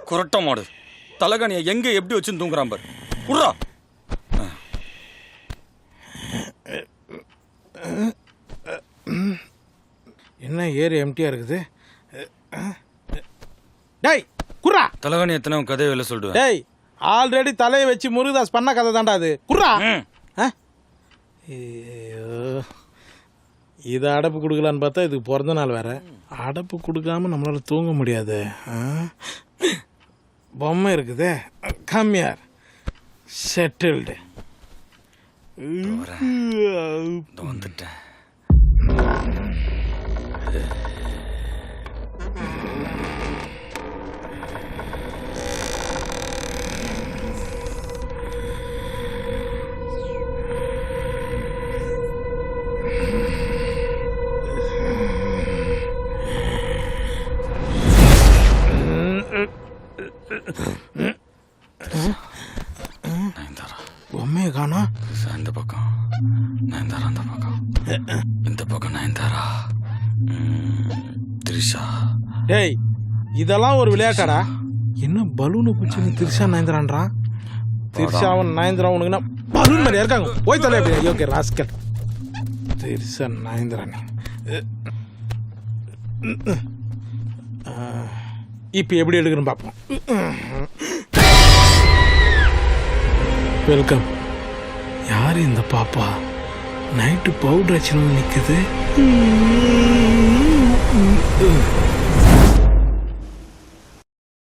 குரட்ட மாடு தலகாணியை எங்க எப்படி வச்சுன்னு தூங்குறான் பாரு. உர்றா. என்ன ஏரி எம்டியா இருக்குது? டேய் குர்ரா. தலகாணி எத்தனை கதையை வெளில சொல்லிடுவேன். டேய் ஆல்ரெடி தலையை வச்சு முருகதாஸ் பண்ண கதை தான்டா அது. குர்ரா. இதை அடப்பு கொடுக்கலான்னு பார்த்தா இதுக்கு பிறந்த நாள் வேற. அடப்பு கொடுக்காம நம்மளால தூங்க முடியாது. பொம்மை இருக்குதே கம்மியார் செட்டில்டு. வந்துட்டேன். பொம்மையை காணோம். இந்த பக்கம் நயன்தாரா, அந்த பக்கம் இந்த பக்கம் நயன்தாரா, திரிஷா. டேய் இதெல்லாம் ஒரு விளையாட்டாடா? என்ன பலூனு குச்சி திரிஷா நயன்தாரான்றான். திரிஷாவும் நயன்தாரா உனக்குன்னா பலூன் மாதிரியா இருக்காங்க. போய் தலை எப்படி ஓகே ராஸ்கல். திரிஷா நயன்தாரா இப்போ எப்படி எடுக்கணும் பார்ப்போம். வெல்கம். யார் இந்த பாப்பா? நைட்டு பவுடர் அடிச்சு நிற்குது.